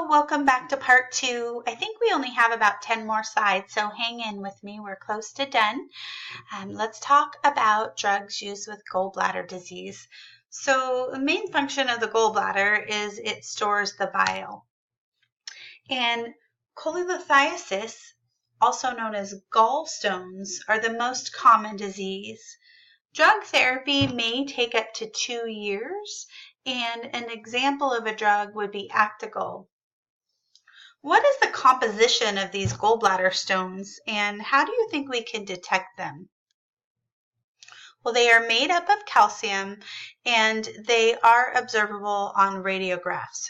welcome back to part 2. I think we only have about 10 more slides, so hang in with me. We're close to done. Let's talk about drugs used with gallbladder disease. So the main function of the gallbladder is it stores the bile. And cholelithiasis, also known as gallstones, are the most common disease. Drug therapy may take up to 2 years, and an example of a drug would be Actigol. What is the composition of these gallbladder stones, and how do you think we can detect them? Well, they are made up of calcium, and they are observable on radiographs.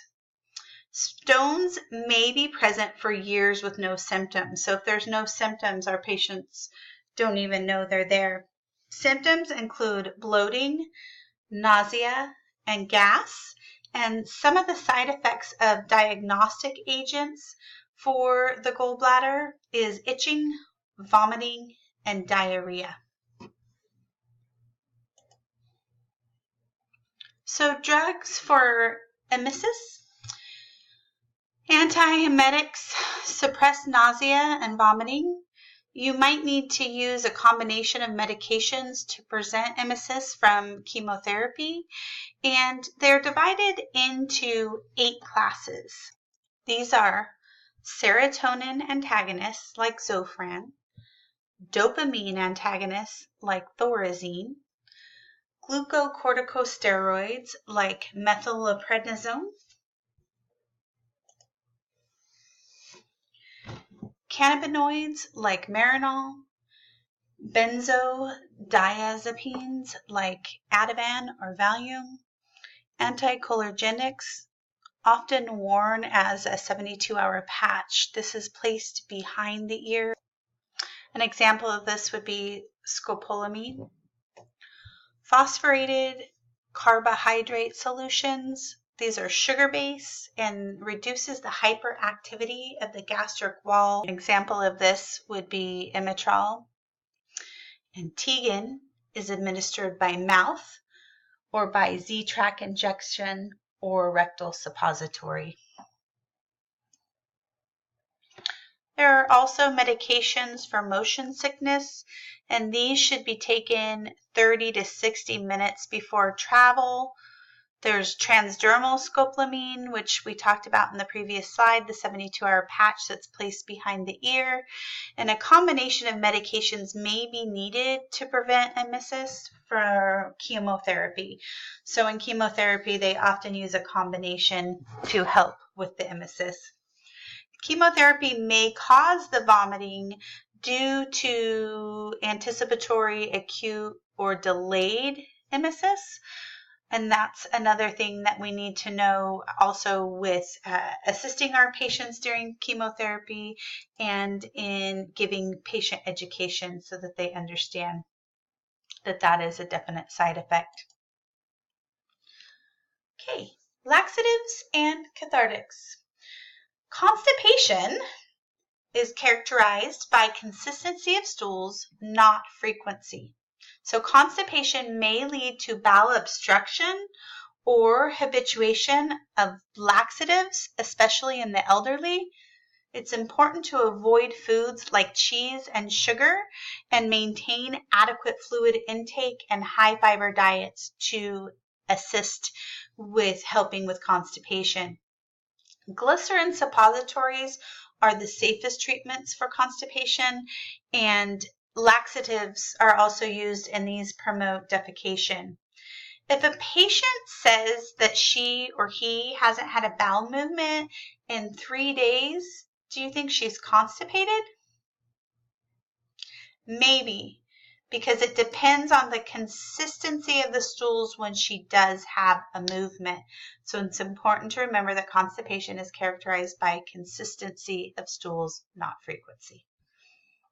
Stones may be present for years with no symptoms. So if there's no symptoms, our patients don't even know they're there. Symptoms include bloating, nausea, and gas. And some of the side effects of diagnostic agents for the gallbladder is itching, vomiting, and diarrhea. So drugs for emesis. Antiemetics suppress nausea and vomiting. You might need to use a combination of medications to prevent emesis from chemotherapy, and they're divided into 8 classes. These are serotonin antagonists like Zofran, dopamine antagonists like Thorazine, glucocorticosteroids like methylprednisolone, cannabinoids like Marinol, benzodiazepines like Ativan or Valium, anticholinergics, often worn as a 72-hour patch. This is placed behind the ear. An example of this would be scopolamine. Phosphorated carbohydrate solutions. These are sugar-based and reduces the hyperactivity of the gastric wall. An example of this would be Imitrol. And Tegan is administered by mouth or by Z-track injection or rectal suppository. There are also medications for motion sickness, and these should be taken 30 to 60 minutes before travel. There's transdermal scopolamine, which we talked about in the previous slide, the 72-hour patch that's placed behind the ear. And a combination of medications may be needed to prevent emesis for chemotherapy. So in chemotherapy, they often use a combination to help with the emesis. Chemotherapy may cause the vomiting due to anticipatory, acute, or delayed emesis. And that's another thing that we need to know also with assisting our patients during chemotherapy and in giving patient education so that they understand that that is a definite side effect. Okay, laxatives and cathartics. Constipation is characterized by consistency of stools, not frequency. So constipation may lead to bowel obstruction or habituation of laxatives, especially in the elderly. It's important to avoid foods like cheese and sugar and maintain adequate fluid intake and high fiber diets to assist with helping with constipation. Glycerin suppositories are the safest treatments for constipation, and laxatives are also used, and these promote defecation. If a patient says that she or he hasn't had a bowel movement in 3 days, do you think she's constipated? Maybe, because it depends on the consistency of the stools when she does have a movement. So it's important to remember that constipation is characterized by consistency of stools, not frequency.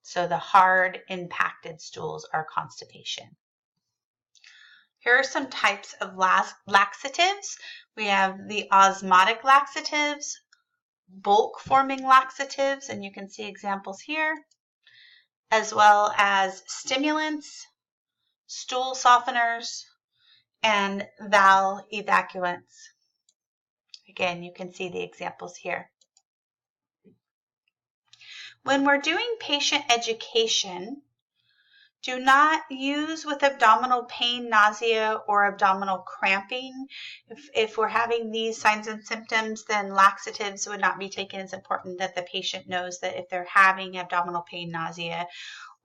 So the hard impacted stools are constipation. Here are some types of laxatives. We have the osmotic laxatives, bulk forming laxatives, and you can see examples here, as well as stimulants, stool softeners, and bowel evacuants. Again, you can see the examples here. When we're doing patient education, do not use with abdominal pain, nausea, or abdominal cramping. If we're having these signs and symptoms, then laxatives would not be taken. It's important that the patient knows that if they're having abdominal pain, nausea,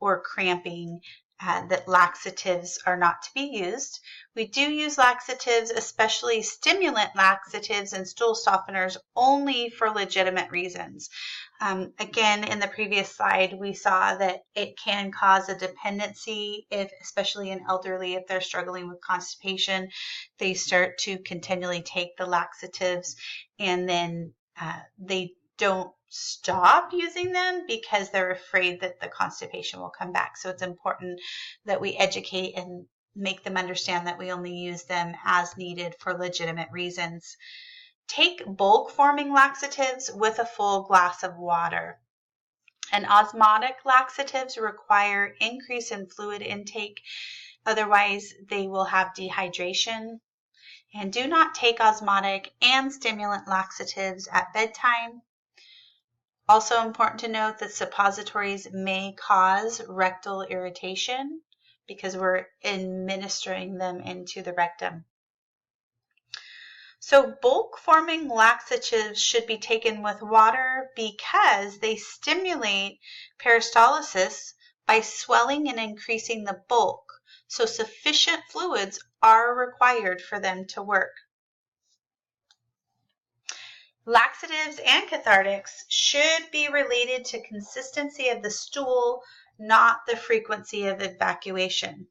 or cramping, that laxatives are not to be used. We do use laxatives, especially stimulant laxatives and stool softeners, only for legitimate reasons. Again, in the previous slide, we saw that it can cause a dependency, especially in elderly, if they're struggling with constipation, they start to continually take the laxatives, and then they don't stop using them because they're afraid that the constipation will come back. So it's important that we educate and make them understand that we only use them as needed for legitimate reasons. Take bulk forming laxatives with a full glass of water. And osmotic laxatives require increase in fluid intake, otherwise they will have dehydration. And do not take osmotic and stimulant laxatives at bedtime. Also important to note that suppositories may cause rectal irritation because we're administering them into the rectum. So bulk forming laxatives should be taken with water because they stimulate peristalsis by swelling and increasing the bulk. So sufficient fluids are required for them to work. Laxatives and cathartics should be related to consistency of the stool, not the frequency of evacuation.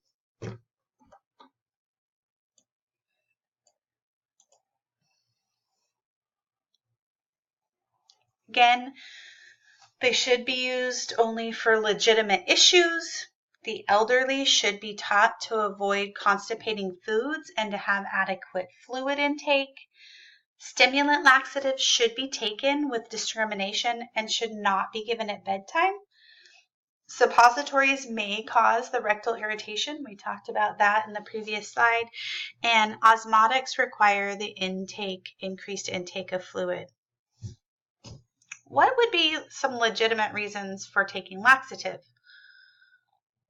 Again, they should be used only for legitimate issues. The elderly should be taught to avoid constipating foods and to have adequate fluid intake. Stimulant laxatives should be taken with discrimination and should not be given at bedtime. Suppositories may cause the rectal irritation. We talked about that in the previous slide. And osmotics require the increased intake of fluid. What would be some legitimate reasons for taking laxative?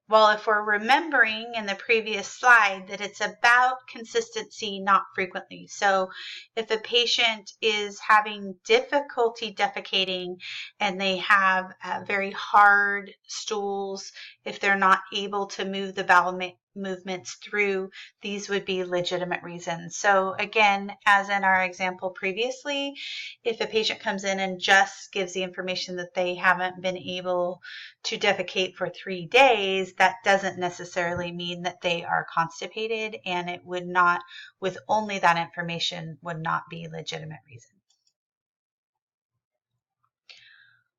Well, if we're remembering in the previous slide that it's about consistency, not frequently. So if a patient is having difficulty defecating and they have very hard stools, if they're not able to move the bowel movements through, these would be legitimate reasons. So again, as in our example previously, if a patient comes in and just gives the information that they haven't been able to defecate for 3 days, that doesn't necessarily mean that they are constipated, and it would not, with only that information, would not be legitimate reason.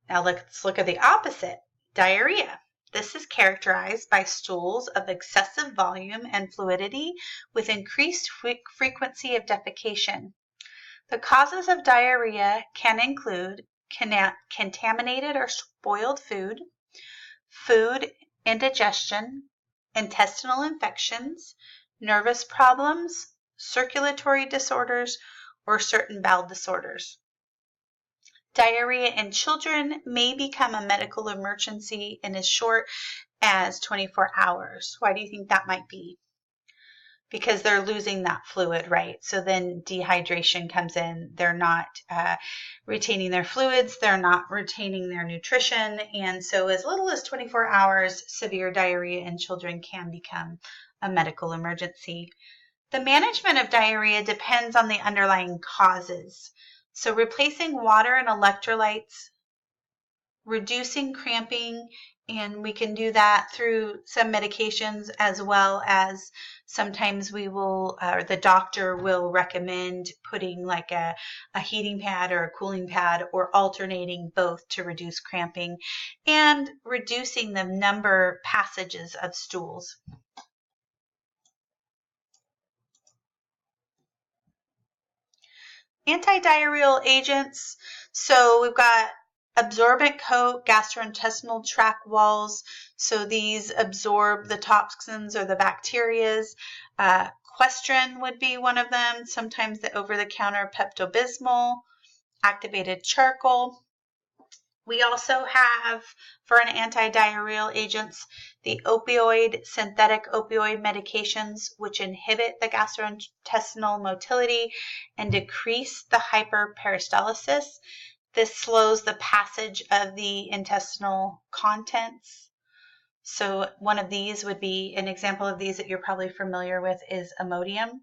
Now let's look at the opposite, diarrhea. This is characterized by stools of excessive volume and fluidity with increased frequency of defecation. The causes of diarrhea can include contaminated or spoiled food, food indigestion, intestinal infections, nervous problems, circulatory disorders, or certain bowel disorders. Diarrhea in children may become a medical emergency in as short as 24 hours. Why do you think that might be? Because they're losing that fluid, right? So then dehydration comes in. They're not retaining their fluids. They're not retaining their nutrition. And so as little as 24 hours, severe diarrhea in children can become a medical emergency. The management of diarrhea depends on the underlying causes. So replacing water and electrolytes, reducing cramping, and we can do that through some medications, as well as sometimes we will, or the doctor will recommend putting like a heating pad or a cooling pad, or alternating both to reduce cramping and reducing the number passages of stools. Antidiarrheal agents. So we've got absorbent coat, gastrointestinal tract walls. So these absorb the toxins or the bacterias. Questrin would be one of them. Sometimes the over-the-counter Pepto-Bismol, activated charcoal. We also have, for an antidiarrheal agents, the synthetic opioid medications, which inhibit the gastrointestinal motility and decrease the hyperperistalsis. This slows the passage of the intestinal contents. So one of these would be, an example of these that you're probably familiar with is Imodium.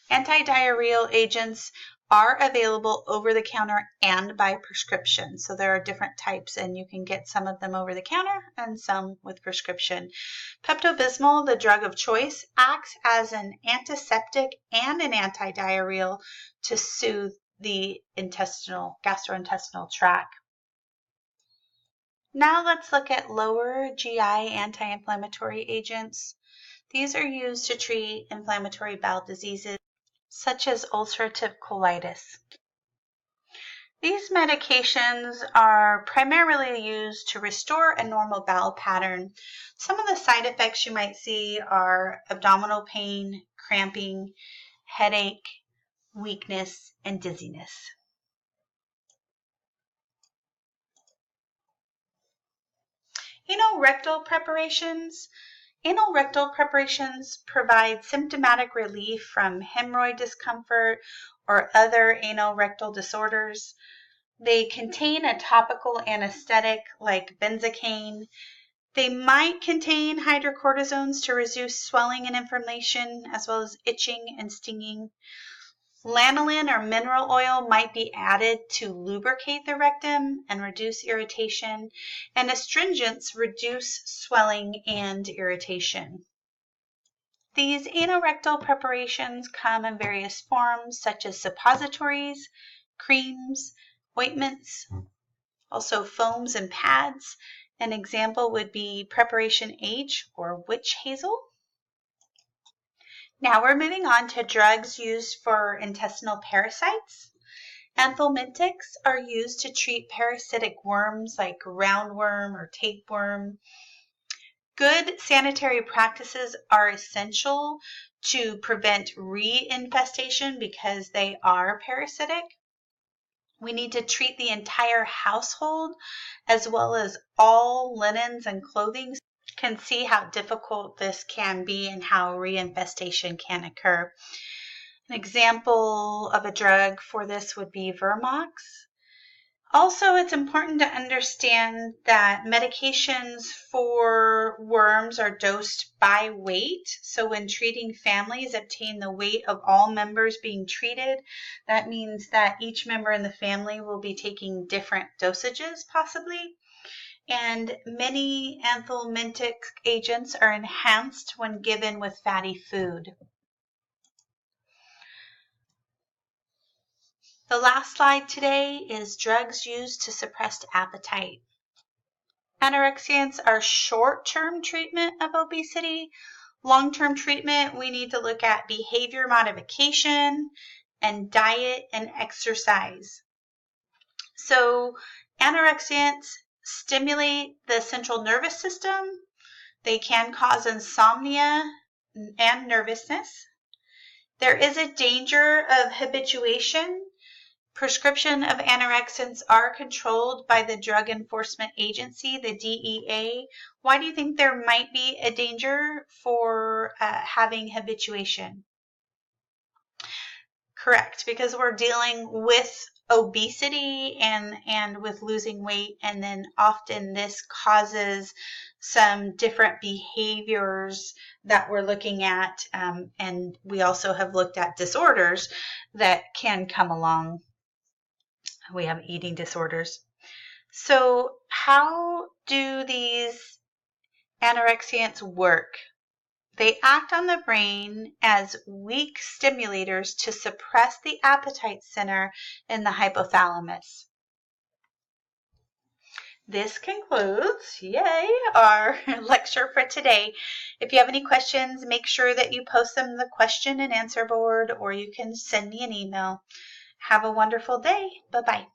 Antidiarrheal agents are available over the counter and by prescription. So there are different types, and you can get some of them over the counter and some with prescription. Pepto-Bismol, the drug of choice, acts as an antiseptic and an antidiarrheal to soothe the gastrointestinal tract. Now let's look at lower GI anti-inflammatory agents. These are used to treat inflammatory bowel diseases such as ulcerative colitis. These medications are primarily used to restore a normal bowel pattern. Some of the side effects you might see are abdominal pain, cramping, headache, weakness, and dizziness. Anal rectal preparations. Anal rectal preparations provide symptomatic relief from hemorrhoid discomfort or other anal rectal disorders. They contain a topical anesthetic like benzocaine. They might contain hydrocortisones to reduce swelling and inflammation, as well as itching and stinging. Lanolin or mineral oil might be added to lubricate the rectum and reduce irritation, and astringents reduce swelling and irritation. These anorectal preparations come in various forms, such as suppositories, creams, ointments, also foams and pads. An example would be preparation H or witch hazel. Now we're moving on to drugs used for intestinal parasites. Anthelmintics are used to treat parasitic worms like roundworm or tapeworm. Good sanitary practices are essential to prevent reinfestation because they are parasitic. We need to treat the entire household as well as all linens and clothing. Can see how difficult this can be and how reinfestation can occur. An example of a drug for this would be Vermox. Also, it's important to understand that medications for worms are dosed by weight. So when treating families, obtain the weight of all members being treated. That means that each member in the family will be taking different dosages possibly. And many anthelmintic agents are enhanced when given with fatty food. The last slide today is drugs used to suppress appetite. Anorexiants are short-term treatment of obesity. Long-term treatment, we need to look at behavior modification and diet and exercise. So anorexiants stimulate the central nervous system. They can cause insomnia and nervousness. There is a danger of habituation. Prescription of anorexiants are controlled by the Drug Enforcement Agency, the DEA. Why do you think there might be a danger for having habituation? Correct, because we're dealing with obesity and with losing weight, and then often this causes some different behaviors that we're looking at, and we also have looked at disorders that can come along. We have eating disorders. So how do these anorexiants work? They act on the brain as weak stimulators to suppress the appetite center in the hypothalamus. This concludes, yay, our lecture for today. If you have any questions, make sure that you post them in the question and answer board, or you can send me an email. Have a wonderful day. Bye-bye.